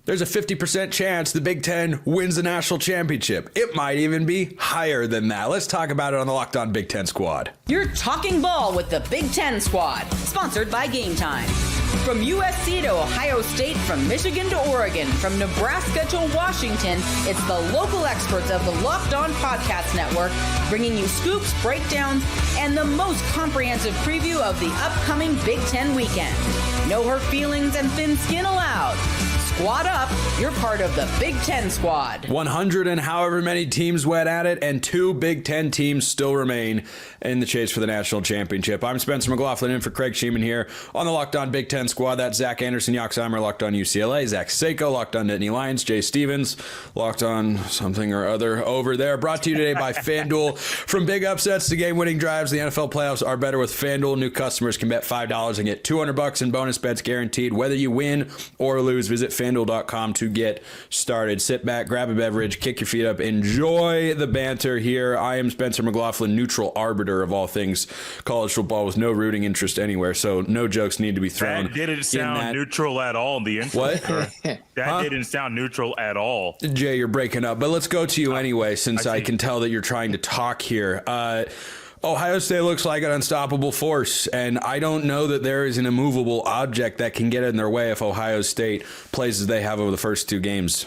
there's a 50% chance the Big Ten wins the national championship. It might even be higher than that. Let's talk about it on the Locked On Big Ten Squad. You're talking ball with the Big Ten Squad, sponsored by Game Time. From USC to Ohio State, from Michigan to Oregon, from Nebraska to Washington, it's the local experts of the Locked On Podcast Network bringing you scoops, breakdowns, and the most comprehensive preview of the upcoming Big Ten weekend. No hurt feelings and thin skin allowed. Squad up, you're part of the Big Ten Squad. 100 and however many teams went at it, and 2 Big Ten teams still remain in the chase for the national championship. I'm Spencer McLaughlin in for Craig Shemon here on the Locked On Big Ten Squad. That's Zach Anderson, Yoxheimer, Locked On UCLA, Zach Seiko, Locked On Nittany Lions, Jay Stevens, Locked On something or other over there. Brought to you today by FanDuel. From big upsets to game-winning drives, the NFL playoffs are better with FanDuel. New customers can bet $5 and get $200 in bonus bets guaranteed. Whether you win or lose, visit FanDuel.com to get started. Sit back, grab a beverage, kick your feet up, enjoy the banter here. I am Spencer McLaughlin, neutral arbiter of all things college football with no rooting interest anywhere, so no jokes need to be thrown. That didn't sound neutral at all in the intro. What? That didn't sound neutral at all. Jay, you're breaking up, but let's go to you anyway, since I can tell that you're trying to talk here. Ohio State looks like an unstoppable force, and I don't know that there is an immovable object that can get in their way if Ohio State plays as they have over the first 2 games.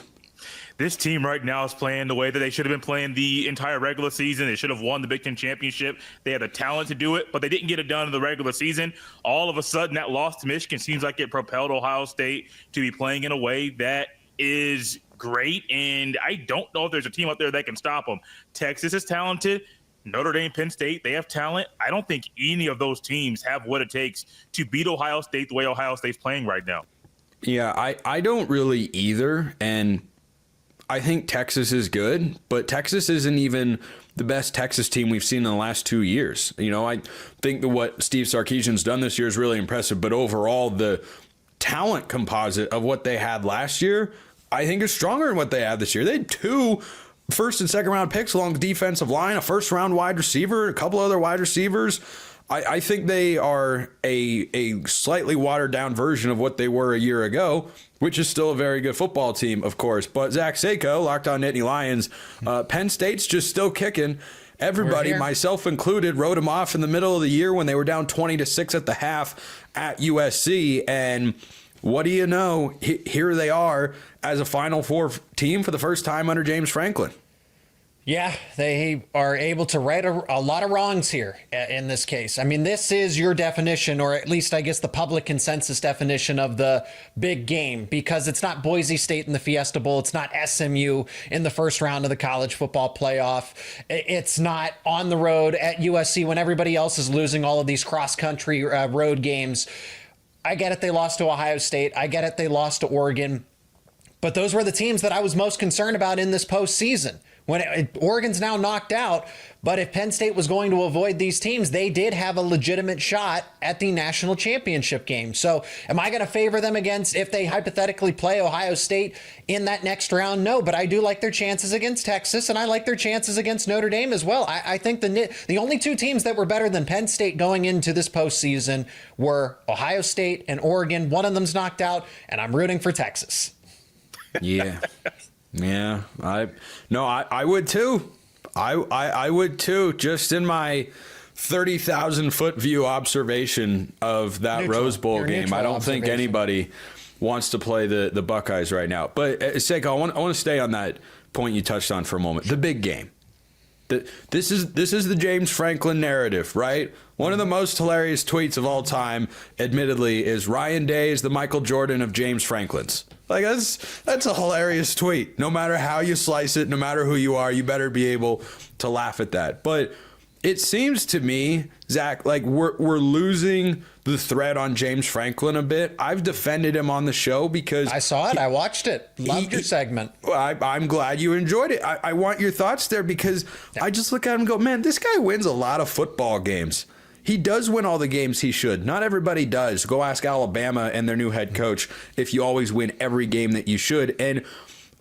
This team right now is playing the way that they should have been playing the entire regular season. They should have won the Big Ten championship. They had the talent to do it, but they didn't get it done in the regular season. All of a sudden, that loss to Michigan seems like it propelled Ohio State to be playing in a way that is great, and I don't know if there's a team out there that can stop them. Texas is talented. Notre Dame, Penn State, they have talent. I don't think any of those teams have what it takes to beat Ohio State the way Ohio State's playing right now. Yeah, I don't really either, and I think Texas is good, but Texas isn't even the best Texas team we've seen in the last 2 years. You know, I think that what Steve Sarkisian's done this year is really impressive, but overall the talent composite of what they had last year, I think is stronger than what they had this year. They had 2 first and second round picks along the defensive line, a first round wide receiver, a couple other wide receivers. I think they are a slightly watered down version of what they were a year ago, which is still a very good football team, of course. But Zach Seiko, Locked On Nittany Lions, Penn State's just still kicking. Everybody, myself included, wrote them off in the middle of the year when they were down 20-6 at the half at USC. And what do you know? Here they are as a Final Four team for the first time under James Franklin. Yeah, they are able to right a lot of wrongs here in this case. I mean, this is your definition, or at least I guess the public consensus definition of the big game, because it's not Boise State in the Fiesta Bowl. It's not SMU in the first round of the college football playoff. It's not on the road at USC when everybody else is losing all of these cross-country road games. I get it, they lost to Ohio State. I get it, they lost to Oregon. But those were the teams that I was most concerned about in this postseason. Oregon's now knocked out, but if Penn State was going to avoid these teams, they did have a legitimate shot at the national championship game. So am I going to favor them against, if they hypothetically play Ohio State in that next round? No, but I do like their chances against Texas, and I like their chances against Notre Dame as well. I think the only 2 teams that were better than Penn State going into this postseason were Ohio State and Oregon. One of them's knocked out, and I'm rooting for Texas. Yeah. Yeah, I would too. I would too, just in my 30,000 foot view observation of that Rose Bowl game. I don't think anybody wants to play the Buckeyes right now. But Seiko, I want to stay on that point you touched on for a moment. The big game. This is the James Franklin narrative, right? One of the most hilarious tweets of all time, admittedly, is Ryan Day is the Michael Jordan of James Franklin's. Like, that's a hilarious tweet. No matter how you slice it, no matter who you are, you better be able to laugh at that. But it seems to me, Zach, like we're losing the thread on James Franklin a bit. I've defended him on the show because I saw it. I watched it. Loved your segment. I'm glad you enjoyed it. I want your thoughts there because I just look at him and go, man, this guy wins a lot of football games. He does win all the games he should. Not everybody does. Go ask Alabama and their new head coach if you always win every game that you should. And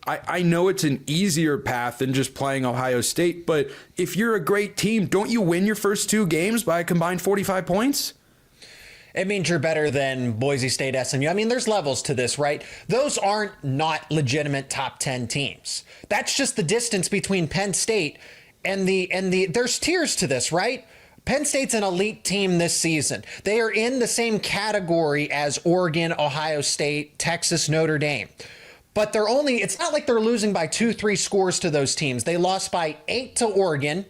I know it's an easier path than just playing Ohio State, but if you're a great team, don't you win your first 2 games by a combined 45 points? It means you're better than Boise State, SMU. I mean, there's levels to this, right? Those aren't not legitimate top 10 teams. That's just the distance between Penn State and there's tiers to this, right? Penn State's an elite team this season. They are in the same category as Oregon, Ohio State, Texas, Notre Dame. But it's not like they're losing by 2-3 scores to those teams. They lost by 8 to Oregon.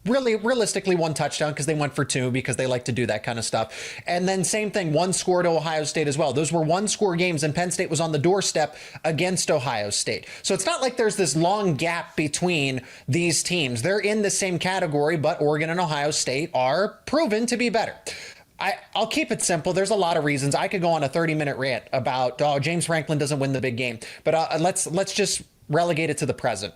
Really, realistically, 1 touchdown because they went for 2 because they like to do that kind of stuff. And then same thing, 1 score to Ohio State as well. Those were 1-score games, and Penn State was on the doorstep against Ohio State. So it's not like there's this long gap between these teams. They're in the same category, but Oregon and Ohio State are proven to be better. I'll keep it simple. There's a lot of reasons. I could go on a 30-minute rant about, James Franklin doesn't win the big game. But let's just relegate it to the present.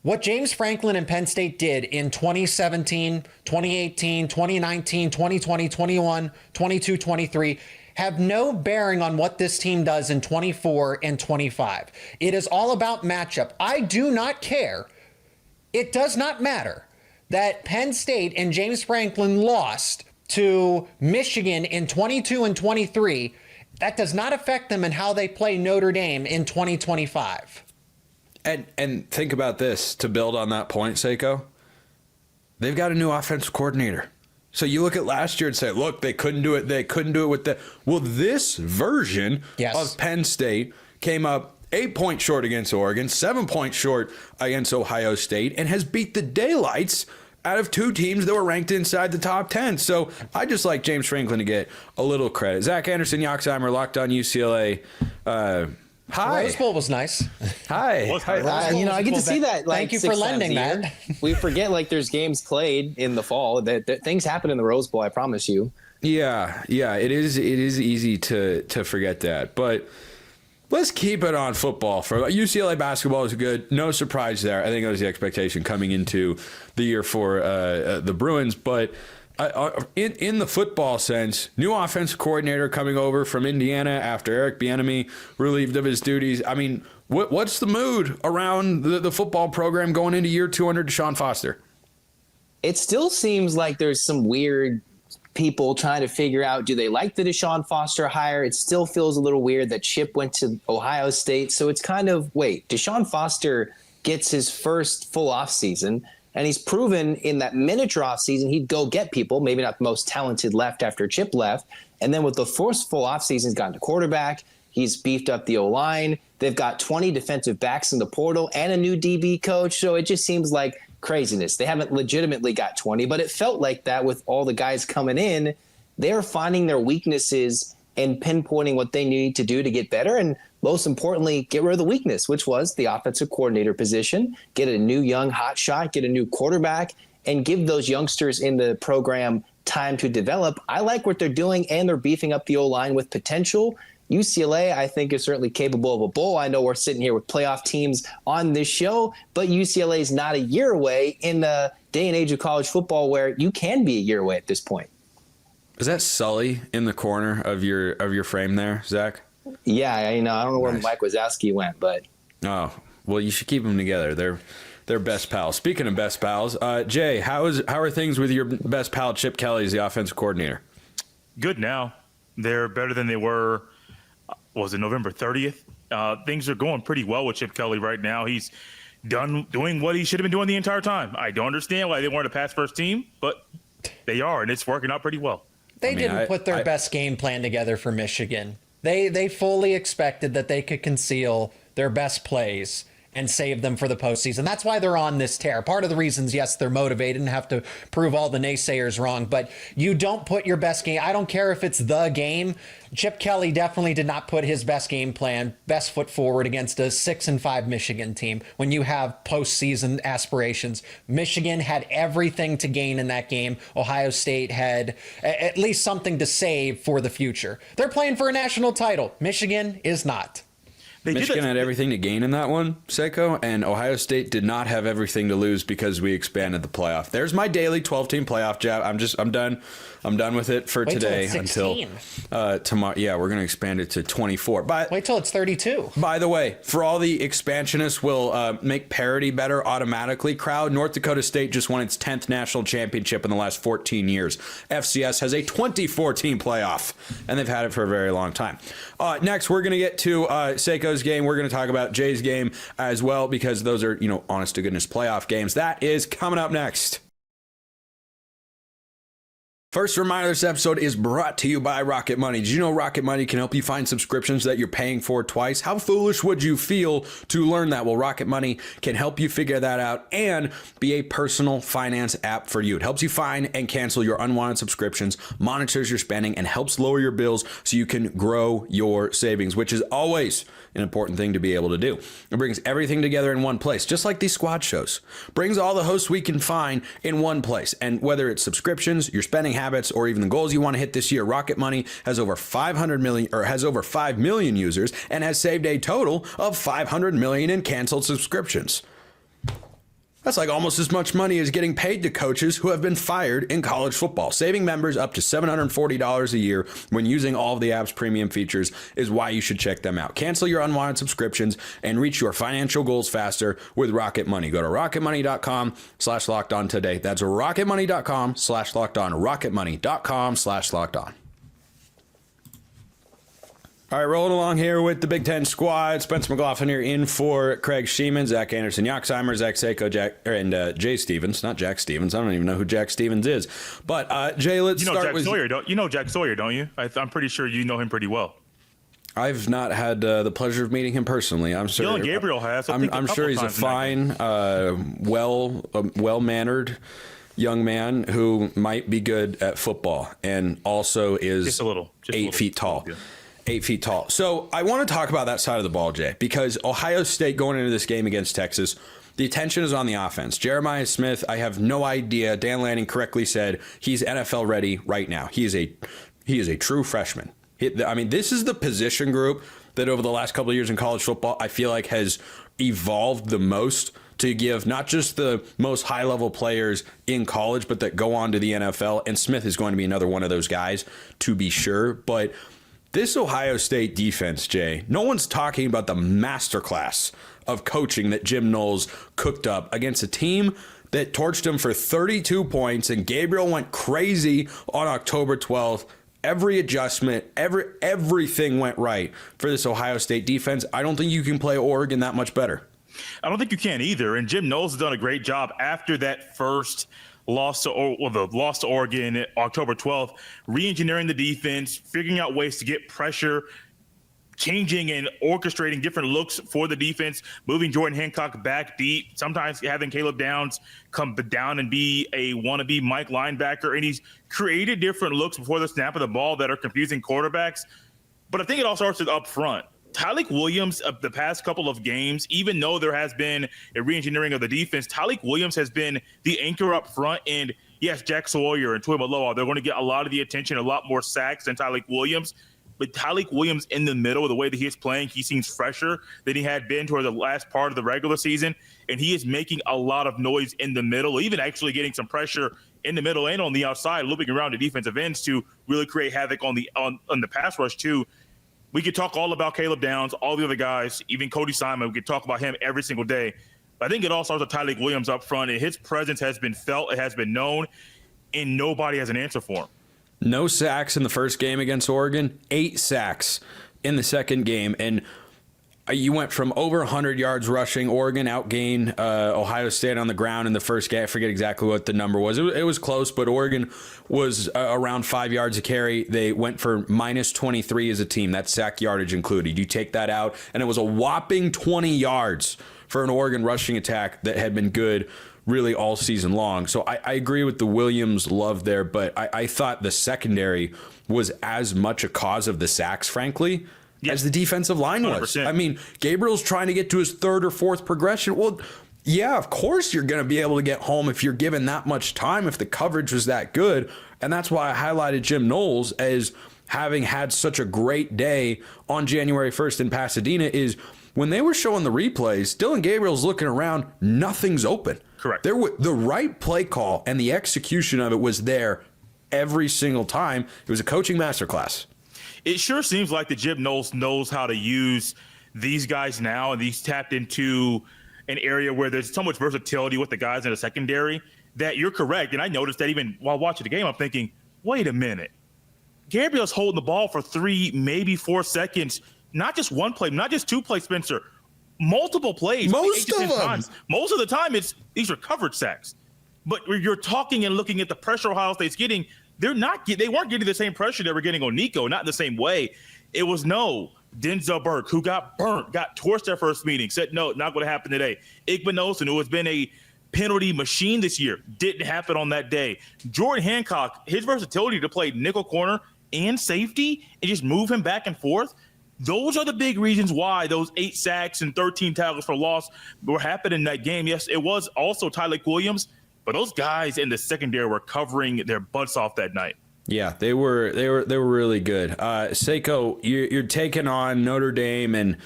What James Franklin and Penn State did in 2017, 2018, 2019, 2020, 21, 22, 23 have no bearing on what this team does in 24 and 25. It is all about matchup. I do not care. It does not matter that Penn State and James Franklin lost to Michigan in 22 and 23. That does not affect them in how they play Notre Dame in 2025. And think about this, to build on that point, Seiko. They've got a new offensive coordinator. So you look at last year and say, look, they couldn't do it. They couldn't do it with the... Well, this version of Penn State came up 8 points short against Oregon, 7 points short against Ohio State, and has beat the daylights out of 2 teams that were ranked inside the top 10. So I just like James Franklin to get a little credit. Zach Anderson, Yoxheimer, Locked On UCLA. Hi. Rose Bowl was nice. Hi. I get to see that. Thank you for lending that. We forget there's games played in the fall. That things happen in the Rose Bowl. I promise you. Yeah. It is easy to forget that, but let's keep it on football. For UCLA basketball is good. No surprise there. I think that was the expectation coming into the year for the Bruins, but. In the football sense, new offensive coordinator coming over from Indiana after Eric Bieniemy relieved of his duties. I mean, what's the mood around the football program going into year 2 under Deshaun Foster? It still seems like there's some weird people trying to figure out, do they like the Deshaun Foster hire? It still feels a little weird that Chip went to Ohio State. So it's kind of, wait, Deshaun Foster gets his first full offseason. And he's proven in that miniature offseason, he'd go get people, maybe not the most talented left after Chip left. And then with the first full offseason, he's gotten to quarterback. He's beefed up the O-line. They've got 20 defensive backs in the portal and a new DB coach. So it just seems like craziness. They haven't legitimately got 20, but it felt like that with all the guys coming in. They're finding their weaknesses and pinpointing what they need to do to get better. And most importantly, get rid of the weakness, which was the offensive coordinator position, get a new young hot shot, get a new quarterback, and give those youngsters in the program time to develop. I like what they're doing, and they're beefing up the O-line with potential. UCLA, I think, is certainly capable of a bowl. I know we're sitting here with playoff teams on this show, but UCLA is not a year away in the day and age of college football where you can be a year away at this point. Is that Sully in the corner of your frame there, Zach? Yeah, I don't know where Mike Wazowski went, but oh, well, you should keep them together. They're best pals. Speaking of best pals, Jay, how are things with your best pal Chip Kelly as the offensive coordinator? Good now. They're better than they were. Was it November 30th? Things are going pretty well with Chip Kelly right now. He's doing what he should have been doing the entire time. I don't understand why they weren't a pass first team, but they are, and it's working out pretty well. They didn't put their best game plan together for Michigan. They fully expected that they could conceal their best plays and save them for the postseason. That's why they're on this tear. Part of the reasons, yes, they're motivated and have to prove all the naysayers wrong, but you don't put your best game. I don't care if it's the game. Chip Kelly definitely did not put his best game plan, best foot forward against a 6-5 Michigan team when you have postseason aspirations. Michigan had everything to gain in that game. Ohio State had at least something to save for the future. They're playing for a national title. Michigan is not. Michigan had everything to gain in that one, Seiko, and Ohio State did not have everything to lose because we expanded the playoff. There's my daily 12-team playoff jab. I'm done. I'm done with it for today until tomorrow. Yeah, we're going to expand it to 24. But wait till it's 32. By the way, for all the expansionists will make parity better automatically crowd, North Dakota State just won its 10th national championship in the last 14 years. FCS has a 24-team playoff, and they've had it for a very long time. Next, we're going to get to Seiko's game. We're going to talk about Jay's game as well, because those are, honest to goodness playoff games. That is coming up next. First reminder, this episode is brought to you by Rocket Money. Did you know Rocket Money can help you find subscriptions that you're paying for twice? How foolish would you feel to learn that? Well, Rocket Money can help you figure that out and be a personal finance app for you. It helps you find and cancel your unwanted subscriptions, monitors your spending, and helps lower your bills so you can grow your savings, which is always an important thing to be able to do. It brings everything together in one place, just like these squad shows. Brings all the hosts we can find in one place. And whether it's subscriptions, your spending habits, or even the goals you want to hit this year, Rocket Money has over 5 million users and has saved a total of 500 million in canceled subscriptions. That's like almost as much money as getting paid to coaches who have been fired in college football. Saving members up to $740 a year when using all of the app's premium features is why you should check them out. Cancel your unwanted subscriptions and reach your financial goals faster with Rocket Money. Go to rocketmoney.com/lockedon today. That's rocketmoney.com/lockedon. rocketmoney.com/lockedon. All right, rolling along here with the Big Ten squad. Spencer McLaughlin here in for Craig Shemon, Zach Anderson, Yoxheimer, Zach Seiko, and Jay Stevens. Not Jack Stevens. I don't even know who Jack Stevens is. But Jay, let's start Jack with Sawyer. You know Jack Sawyer, don't you? I'm pretty sure you know him pretty well. I've not had the pleasure of meeting him personally. I'm sure Dylan Gabriel has. I'm sure he's a fine, well-mannered young man who might be good at football and also is just 8 feet tall. Yeah. 8 feet tall. So I want to talk about that side of the ball, Jay, because Ohio State going into this game against Texas, the attention is on the offense. Jeremiah Smith, I have no idea. Dan Lanning correctly said he's NFL ready right now. He is a true freshman. This is the position group that over the last couple of years in college football, I feel like has evolved the most to give not just the most high-level players in college, but that go on to the NFL. And Smith is going to be another one of those guys, to be sure. But this Ohio State defense, Jay, no one's talking about the masterclass of coaching that Jim Knowles cooked up against a team that torched him for 32 points, and Gabriel went crazy on October 12th. Every adjustment, everything went right for this Ohio State defense. I don't think you can play Oregon that much better. I don't think you can either. And Jim Knowles has done a great job after that first loss to Oregon October 12th, re-engineering the defense, figuring out ways to get pressure, changing and orchestrating different looks for the defense, moving Jordan Hancock back deep, sometimes having Caleb Downs come down and be a wannabe Mike linebacker. And he's created different looks before the snap of the ball that are confusing quarterbacks. But I think it all starts with up front. Tyleik Williams, of the past couple of games, even though there has been a re-engineering of the defense, Tyleik Williams has been the anchor up front. And yes, Jack Sawyer and Toy Maloa, they're going to get a lot of the attention, a lot more sacks than Tyleik Williams. But Tyleik Williams in the middle, the way that he is playing, he seems fresher than he had been toward the last part of the regular season. And he is making a lot of noise in the middle, even actually getting some pressure in the middle and on the outside, looping around the defensive ends to really create havoc on the pass rush too. We could talk all about Caleb Downs, all the other guys, even Cody Simon. We could talk about him every single day. But I think it all starts with Tyleik Williams up front, and his presence has been felt, it has been known, and nobody has an answer for him. No sacks in the first game against Oregon, 8 sacks in the second game. And you went from over 100 yards rushing. Oregon outgained Ohio State on the ground in the first game. I forget exactly what the number was. It was close, but Oregon was around 5 yards a carry. They went for minus 23 as a team. That's sack yardage included. You take that out, and it was a whopping 20 yards for an Oregon rushing attack that had been good really all season long. So I agree with the Williams love there, but I thought the secondary was as much a cause of the sacks, frankly, as the defensive line was. 100%. I mean, Gabriel's trying to get to his third or fourth progression. Well, yeah, of course you're going to be able to get home if you're given that much time, if the coverage was that good. And that's why I highlighted Jim Knowles as having had such a great day on January 1st in Pasadena is when they were showing the replays, Dylan Gabriel's looking around, nothing's open. Correct. The right play call and the execution of it was there every single time. It was a coaching masterclass. It sure seems like the Jim Knowles knows how to use these guys now, and he's tapped into an area where there's so much versatility with the guys in the secondary that you're correct. And I noticed that even while watching the game, I'm thinking, wait a minute. Gabriel's holding the ball for 3, maybe 4 seconds. Not just one play, not just 2 plays, Spencer. Multiple plays. Most of them. Times. Most of the time, these are covered sacks. But you're talking and looking at the pressure Ohio State's getting. They weren't getting the same pressure they were getting on Nico, not in the same way. It was Denzel Burke, who got burnt, got torched their first meeting, said no, not going to happen today. Igbenogson, who has been a penalty machine this year, didn't happen on that day. Jordan Hancock, his versatility to play nickel corner and safety and just move him back and forth, those are the big reasons why those 8 sacks and 13 tackles for loss were happening in that game. Yes, it was also Tyler Williams, but those guys in the secondary were covering their butts off that night. Yeah, they were really good. Seiko, you're taking on Notre Dame, and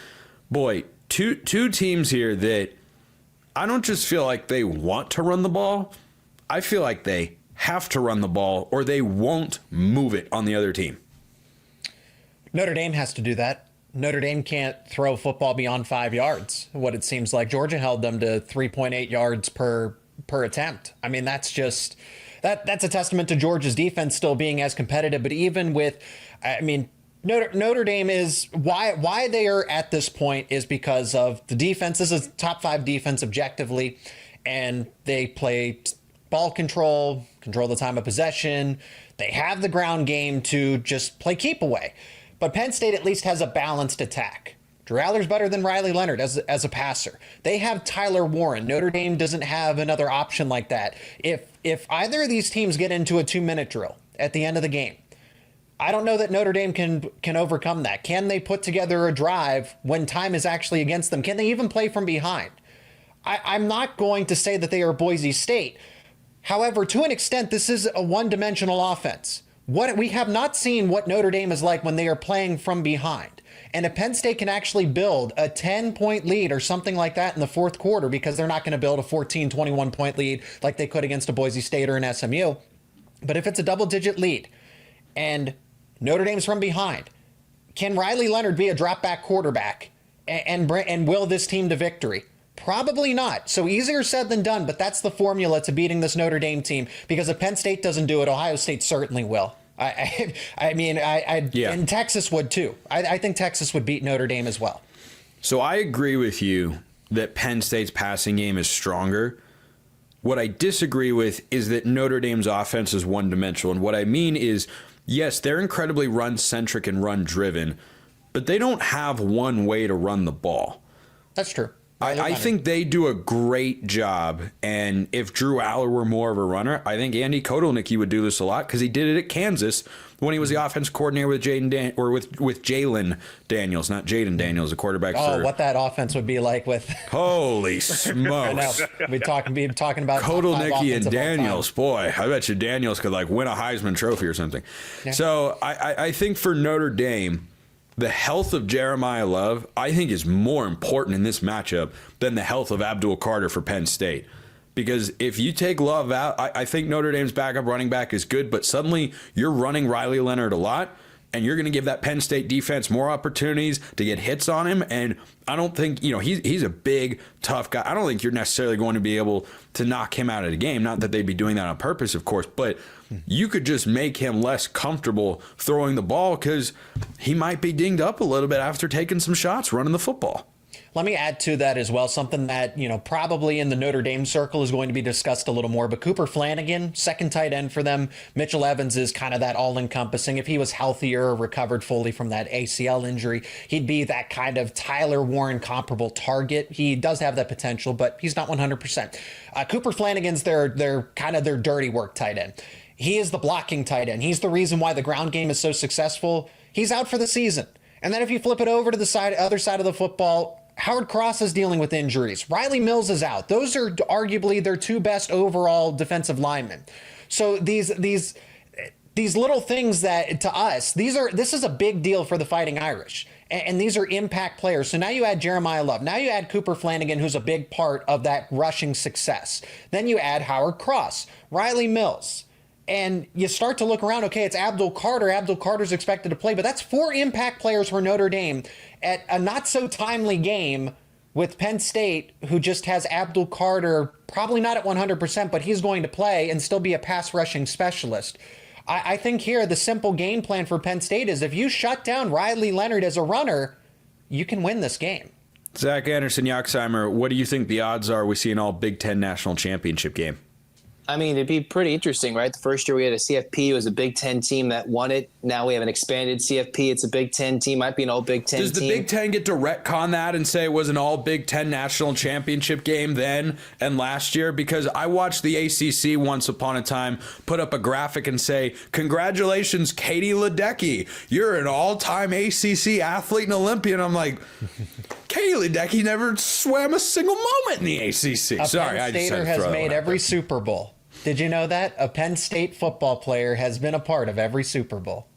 boy, two teams here that I don't just feel like they want to run the ball. I feel like they have to run the ball or they won't move it on the other team. Notre Dame has to do that. Notre Dame can't throw football beyond 5 yards. What it seems like Georgia held them to 3.8 yards per attempt. I mean, that's just that's a testament to Georgia's defense still being as competitive. But even with, I mean, Notre Dame is why they are at this point is because of the defense. This is top 5 defense objectively, and they play ball control the time of possession. They have the ground game to just play keep away. But Penn State at least has a balanced attack. Drew Allar's better than Riley Leonard as a passer. They have Tyler Warren. Notre Dame doesn't have another option like that. If either of these teams get into a 2-minute drill at the end of the game, I don't know that Notre Dame can overcome that. Can they put together a drive when time is actually against them? Can they even play from behind? I'm not going to say that they are Boise State. However, to an extent, this is a one-dimensional offense. We have not seen what Notre Dame is like when they are playing from behind. And if Penn State can actually build a 10-point lead or something like that in the fourth quarter, because they're not going to build a 14, 21-point lead like they could against a Boise State or an SMU. But if it's a double-digit lead and Notre Dame's from behind, can Riley Leonard be a drop-back quarterback and will this team to victory? Probably not. So easier said than done, but that's the formula to beating this Notre Dame team, because if Penn State doesn't do it, Ohio State certainly will. And Texas would too. I think Texas would beat Notre Dame as well. So I agree with you that Penn State's passing game is stronger. What I disagree with is that Notre Dame's offense is one-dimensional. And what I mean is, yes, they're incredibly run-centric and run-driven, but they don't have one way to run the ball. That's true. I think they do a great job, and if Drew Aller were more of a runner, I think Andy Kotelnicki would do this a lot because he did it at Kansas when he was the offense coordinator with with Jalen Daniels, not Jaden Daniels, the quarterback. What that offense would be like with holy smokes! We'd be talking about Kotelnicki and Daniels. Boy, I bet you Daniels could win a Heisman Trophy or something. Yeah. So I think for Notre Dame, the health of Jeremiah Love, I think, is more important in this matchup than the health of Abdul Carter for Penn State. Because if you take Love out, I think Notre Dame's backup running back is good, but suddenly you're running Riley Leonard a lot, and you're going to give that Penn State defense more opportunities to get hits on him. And I don't think, he's a big, tough guy. I don't think you're necessarily going to be able to knock him out of the game. Not that they'd be doing that on purpose, of course, but you could just make him less comfortable throwing the ball because he might be dinged up a little bit after taking some shots running the football. Let me add to that as well, something that, probably in the Notre Dame circle is going to be discussed a little more, but Cooper Flanagan, second tight end for them. Mitchell Evans is kind of that all-encompassing. If he was healthier, recovered fully from that ACL injury, he'd be that kind of Tyler Warren comparable target. He does have that potential, but he's not 100%. Cooper Flanagan's their kind of their dirty work tight end. He is the blocking tight end. He's the reason why the ground game is so successful. He's out for the season. And then if you flip it over to the other side of the football, Howard Cross is dealing with injuries. Riley Mills is out. Those are arguably their 2 best overall defensive linemen. So these little things that to us, this is a big deal for the Fighting Irish. And these are impact players. So now you add Jeremiah Love. Now you add Cooper Flanagan, who's a big part of that rushing success. Then you add Howard Cross, Riley Mills. And you start to look around, okay, it's Abdul Carter. Abdul Carter's expected to play, but that's 4 impact players for Notre Dame at a not so timely game with Penn State, who just has Abdul Carter, probably not at 100%, but he's going to play and still be a pass rushing specialist. I think here the simple game plan for Penn State is if you shut down Riley Leonard as a runner, you can win this game. Zach Anderson, Yoxheimer, what do you think the odds are we see an all Big Ten national championship game? I mean, it'd be pretty interesting, right? The first year we had a CFP, it was a Big Ten team that won it. Now we have an expanded CFP. It's a Big Ten team. Might be an all Big Ten team. Does the Big Ten get to retcon that and say it was an all Big Ten national championship game then and last year? Because I watched the ACC once upon a time put up a graphic and say, congratulations, Katie Ledecky. You're an all-time ACC athlete and Olympian. I'm like, Katie Ledecky never swam a single moment in the ACC. A Sorry, Penn I just Stater had to has throw that made out every there. Super Bowl. Did you know that? A Penn State football player has been a part of every Super Bowl.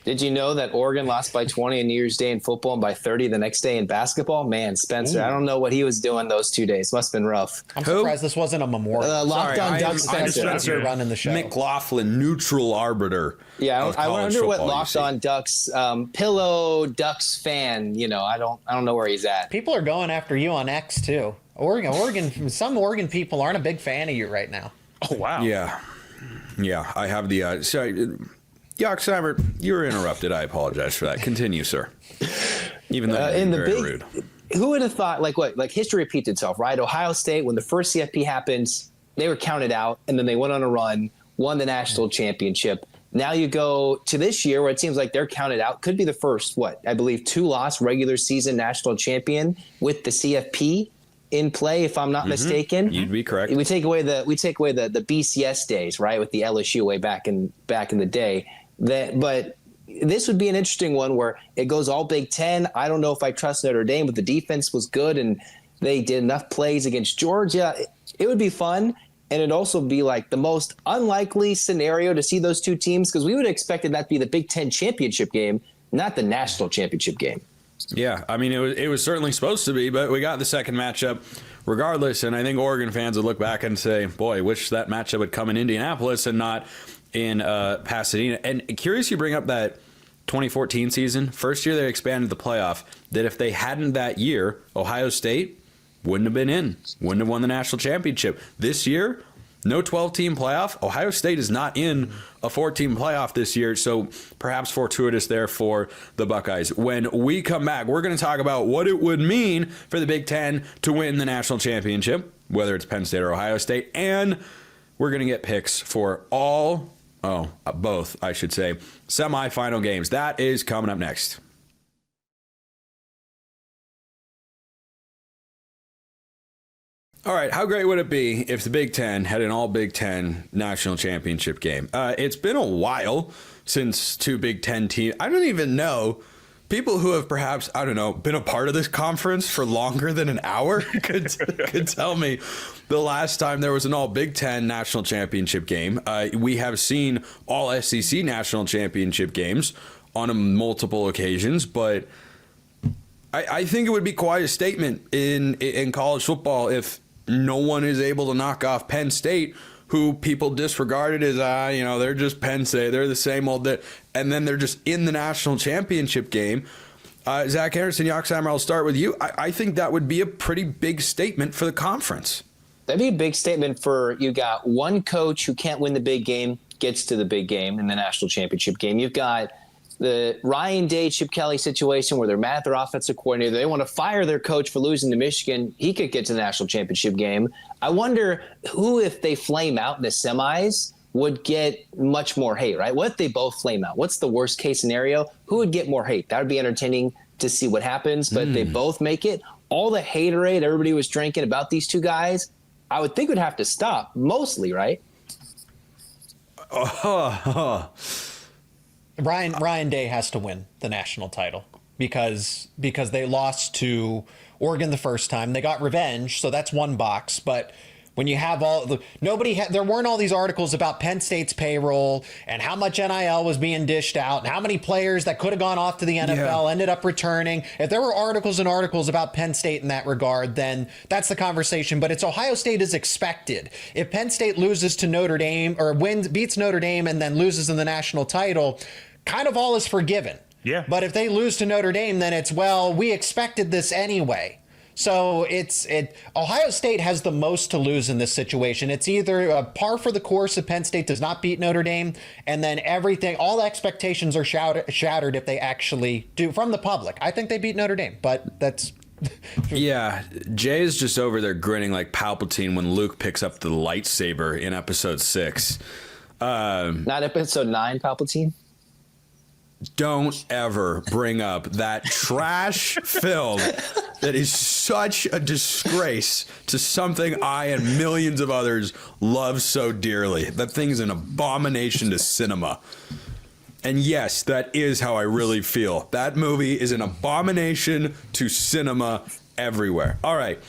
Did you know that Oregon lost by 20 on New Year's Day in football and by 30 the next day in basketball? Man, Spencer, I don't know what he was doing those 2 days. Must have been rough. I'm surprised this wasn't a memorial. Locked on I Duck am Spencer. Spencer running the show. McLaughlin, neutral arbiter. Yeah, of I college wonder what football, you Locked see. on Ducks pillow Ducks fan. You know, I don't know where he's at. People are going after you on X too. Oregon. Some Oregon people aren't a big fan of you right now. Oh, wow. Yeah, I have the sorry, Yoxheimer, you were interrupted. I apologize for that. Continue, sir. Even though in you're the very big, rude. who would have thought? Like history repeats itself, right? Ohio State, when the first CFP happened, they were counted out, and then they went on a run, won the national championship. Now you go to this year where it seems like they're counted out. Could be the first, I believe, 2-loss regular season national champion with the CFP in play, if I'm not mistaken. You'd be correct. We take away the BCS days, right, with the LSU way back in the day. But this would be an interesting one where it goes all Big Ten. I don't know if I trust Notre Dame, but the defense was good and they did enough plays against Georgia. It would be fun, and it'd also be like the most unlikely scenario to see those two teams, because we would have expected that to be the Big Ten championship game, not the national championship game. Yeah, I mean, it was certainly supposed to be, but we got the second matchup regardless, and I think Oregon fans would look back and say, boy, wish that matchup would come in Indianapolis and not in Pasadena. And curious you bring up that 2014 season, first year they expanded the playoff, that if they hadn't that year, Ohio State wouldn't have been in, wouldn't have won the national championship. This year, no 12-team playoff. Ohio State is not in a 14 playoff this year, so perhaps fortuitous there for the Buckeyes. When we come back, we're going to talk about what it would mean for the Big Ten to win the national championship, whether it's Penn State or Ohio State, and we're going to get picks for both, I should say, semifinal games. That is coming up next. All right, how great would it be if the Big Ten had an all Big Ten national championship game? It's been a while since two Big Ten teams. I don't even know. People who have perhaps, I don't know, been a part of this conference for longer than an hour could tell me the last time there was an all Big Ten national championship game. We have seen all SEC national championship games on multiple occasions, but I think it would be quite a statement in college football if no one is able to knock off Penn State, who people disregarded as, they're just Penn State. They're the same old, and then they're just in the national championship game. Zach Anderson, Yoxheimer, I'll start with you. I think that would be a pretty big statement for the conference. That'd be a big statement for, you got one coach who can't win the big game, gets to the big game in the national championship game. You've got the Ryan Day, Chip Kelly situation where they're mad at their offensive coordinator. They want to fire their coach for losing to Michigan. He could get to the national championship game. I wonder who, if they flame out in the semis, would get much more hate, right? What if they both flame out? What's the worst case scenario? Who would get more hate? That would be entertaining to see what happens, but they both make it. All the haterade everybody was drinking about these two guys, I would think would have to stop, mostly, right? Ryan Day has to win the national title because they lost to Oregon the first time. They got revenge, so that's one box. But when you have there weren't all these articles about Penn State's payroll and how much NIL was being dished out and how many players that could have gone off to the NFL ended up returning. If there were articles and articles about Penn State in that regard, then that's the conversation. But it's Ohio State is expected. If Penn State loses to Notre Dame or beats Notre Dame and then loses in the national title, kind of all is forgiven. Yeah. But if they lose to Notre Dame, then it's, well, we expected this anyway. So Ohio State has the most to lose in this situation. It's either a par for the course if Penn State does not beat Notre Dame, and then all expectations are shattered if they actually do from the public. I think they beat Notre Dame, but that's... Yeah, Jay is just over there grinning like Palpatine when Luke picks up the lightsaber in episode 6. Not episode 9, Palpatine? Don't ever bring up that trash film that is such a disgrace to something I and millions of others love so dearly. That thing's an abomination to cinema. And yes, that is how I really feel. That movie is an abomination to cinema everywhere. All right.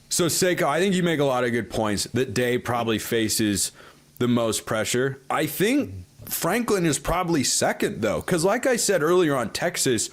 So, Seiko, I think you make a lot of good points that Day probably faces the most pressure. I think Franklin is probably second, though, because like I said earlier on Texas,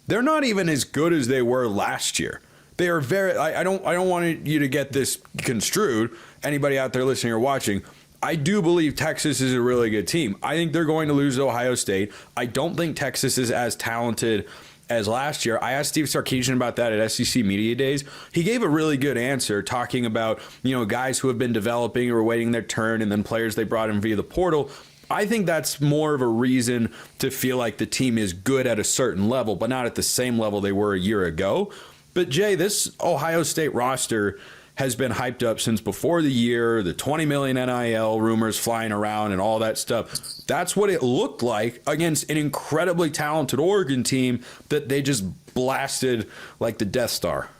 they're not even as good as they were last year. They are very. I don't want you to get this construed. Anybody out there listening or watching, I do believe Texas is a really good team. I think they're going to lose to Ohio State. I don't think Texas is as talented as last year. I asked Steve Sarkisian about that at SEC Media Days. He gave a really good answer, talking about guys who have been developing or waiting their turn, and then players they brought in via the portal. I think that's more of a reason to feel like the team is good at a certain level, but not at the same level they were a year ago. But Jay, this Ohio State roster has been hyped up since before the year, the 20 million NIL rumors flying around and all that stuff. That's what it looked like against an incredibly talented Oregon team that they just blasted like the Death Star.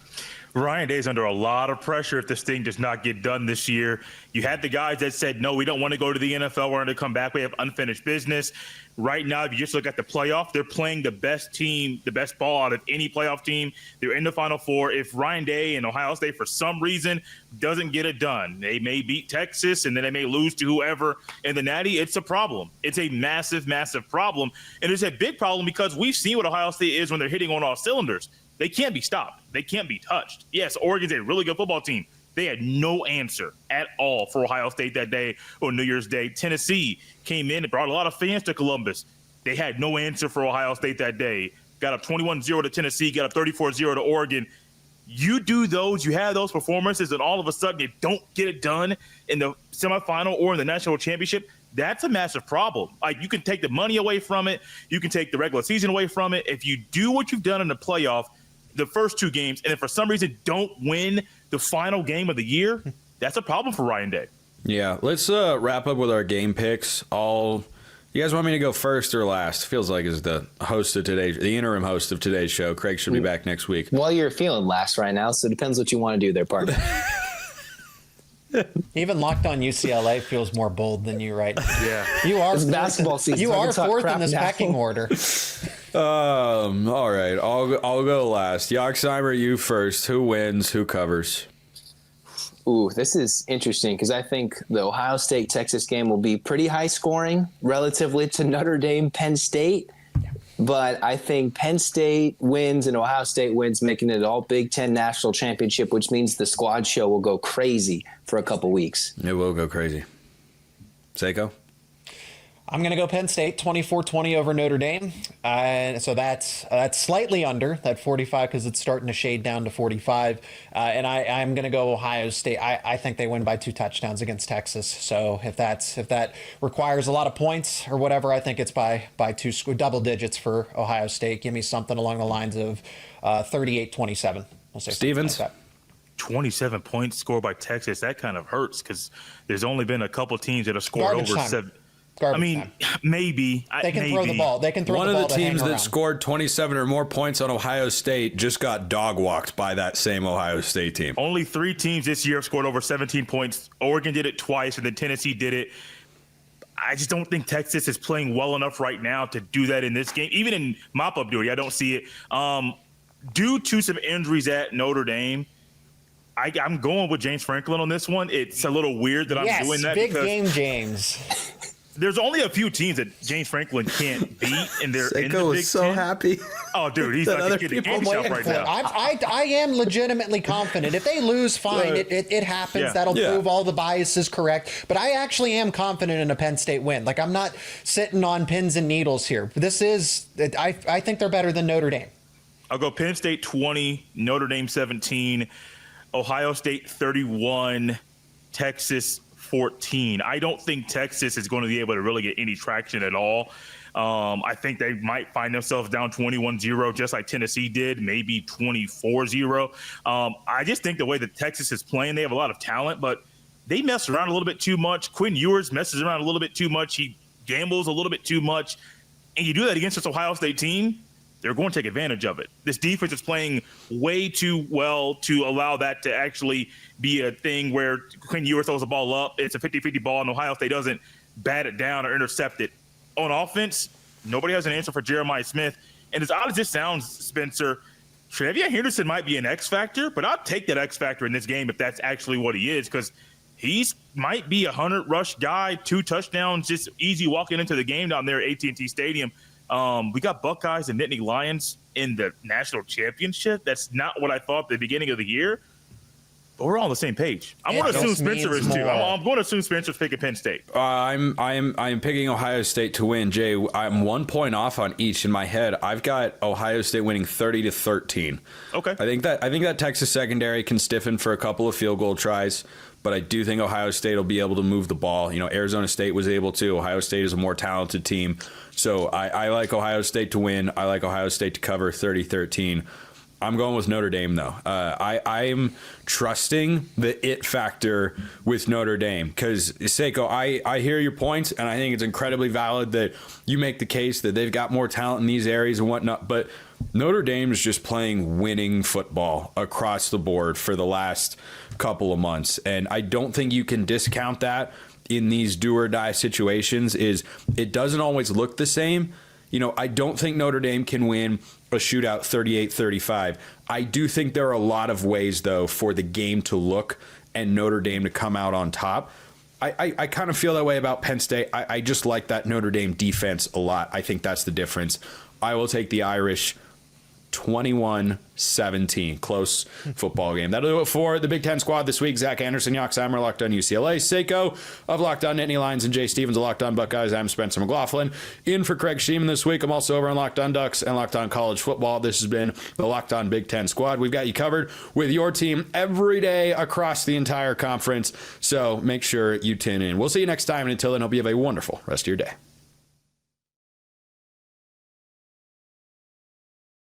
Ryan Day's under a lot of pressure if this thing does not get done this year. You had the guys that said, no, we don't want to go to the NFL. We're going to come back. We have unfinished business. Right now, if you just look at the playoff, they're playing the best team, the best ball out of any playoff team. They're in the Final Four. If Ryan Day and Ohio State, for some reason, doesn't get it done, they may beat Texas, and then they may lose to whoever in the Natty. It's a problem. It's a massive, massive problem. And it's a big problem because we've seen what Ohio State is when they're hitting on all cylinders. They can't be stopped. They can't be touched. Yes, Oregon's a really good football team. They had no answer at all for Ohio State that day on New Year's Day. Tennessee came in and brought a lot of fans to Columbus. They had no answer for Ohio State that day. Got up 21-0 to Tennessee, got up 34-0 to Oregon. You do those, you have those performances, and all of a sudden you don't get it done in the semifinal or in the national championship. That's a massive problem. Like, you can take the money away from it. You can take the regular season away from it. If you do what you've done in the playoff, the first two games, and if for some reason don't win the final game of the year, that's a problem for Ryan Day. Yeah, let's wrap up with our game picks. You guys want me to go first or last? Feels like as the host of the interim host of today's show. Craig should be back next week. Well, you're feeling last right now, so it depends what you want to do there, partner. Even Locked On UCLA feels more bold than you right now. Yeah. You are It's basketball season. You so are fourth in this pecking order. All right, I'll go last. Yoxheimer, you first. Who wins? Who covers? Ooh, this is interesting because I think the Ohio State-Texas game will be pretty high scoring relatively to Notre Dame, Penn State. But I think Penn State wins and Ohio State wins, making it all Big Ten national championship, which means the squad show will go crazy for a couple weeks. It will go crazy. Seiko? I'm going to go Penn State, 24-20 over Notre Dame. So that's slightly under that 45 because it's starting to shade down to 45. And I'm going to go Ohio State. I think they win by 2 touchdowns against Texas. So if that requires a lot of points or whatever, I think it's by double digits for Ohio State. Give me something along the lines of 38-27. We'll say Stevens? Like 27 points scored by Texas. That kind of hurts because there's only been a couple teams that have scored Garbage over time. 7. Garbage I mean, time. maybe. They can throw the ball. They can throw One the ball of the to hang teams that around. scored 27 or more points on Ohio State just got dog-walked by that same Ohio State team. Only 3 teams this year have scored over 17 points. Oregon did it twice, and then Tennessee did it. I just don't think Texas is playing well enough right now to do that in this game. Even in mop-up duty, I don't see it. Due to some injuries at Notre Dame, I'm going with James Franklin on this one. It's a little weird that I'm doing that. Big game, James. There's only a few teams that James Franklin can't beat, and they're in the Seiko Big is so Ten. happy. Oh, dude, he's like other a kid in people candy shop right now. I am legitimately confident. If they lose, fine. It happens. Yeah. That'll prove all the bias is correct. But I actually am confident in a Penn State win. Like, I'm not sitting on pins and needles here. This is, I think they're better than Notre Dame. I'll go Penn State 20, Notre Dame 17, Ohio State 31, Texas 14. I don't think Texas is going to be able to really get any traction at all. I think they might find themselves down 21-0, just like Tennessee did, maybe 24-0. I just think the way that Texas is playing, they have a lot of talent, but they mess around a little bit too much. Quinn Ewers messes around a little bit too much. He gambles a little bit too much. And you do that against this Ohio State team, they're going to take advantage of it. This defense is playing way too well to allow that to actually be a thing where Quinn Ewers throws the ball up. It's a 50-50 ball, and Ohio State doesn't bat it down or intercept it. On offense, nobody has an answer for Jeremiah Smith. And as odd as this sounds, Spencer, Trevion Henderson might be an X factor, but I'll take that X factor in this game if that's actually what he is, because he's might be a 100-rush guy, 2 touchdowns, just easy walking into the game down there at AT&T Stadium. We got Buckeyes and Nittany Lions in the national championship. That's not what I thought at the beginning of the year. But we're all on the same page. I'm going to assume Spencer is too. I'm going to assume Spencer's picking Penn State. I'm picking Ohio State to win. Jay, I'm 1 point off on each in my head. I've got Ohio State winning 30-13. Okay. I think that Texas secondary can stiffen for a couple of field goal tries, but I do think Ohio State will be able to move the ball. You know, Arizona State was able to. Ohio State is a more talented team. So I like Ohio State to win. I like Ohio State to cover 30-13. I'm going with Notre Dame, though. I'm trusting the it factor with Notre Dame because, Seiko, I hear your points, and I think it's incredibly valid that you make the case that they've got more talent in these areas and whatnot, but Notre Dame is just playing winning football across the board for the last couple of months, and I don't think you can discount that in these do-or-die situations. Is it doesn't always look the same. You know, I don't think Notre Dame can win a shootout 38-35. I do think there are a lot of ways, though, for the game to look and Notre Dame to come out on top. I kind of feel that way about Penn State. I just like that Notre Dame defense a lot. I think that's the difference. I will take the Irish 21-17. Close football game. That'll do it for the Big Ten squad this week. Zach Anderson, Yoxheimer, Locked On UCLA. Seiko of Locked On Nittany Lions and Jay Stevens of Locked On Buckeyes. I'm Spencer McLaughlin. In for Craig Sheeman this week. I'm also over on Locked On Ducks and Locked On College Football. This has been the Locked On Big Ten squad. We've got you covered with your team every day across the entire conference. So make sure you tune in. We'll see you next time. And until then, hope you have a wonderful rest of your day.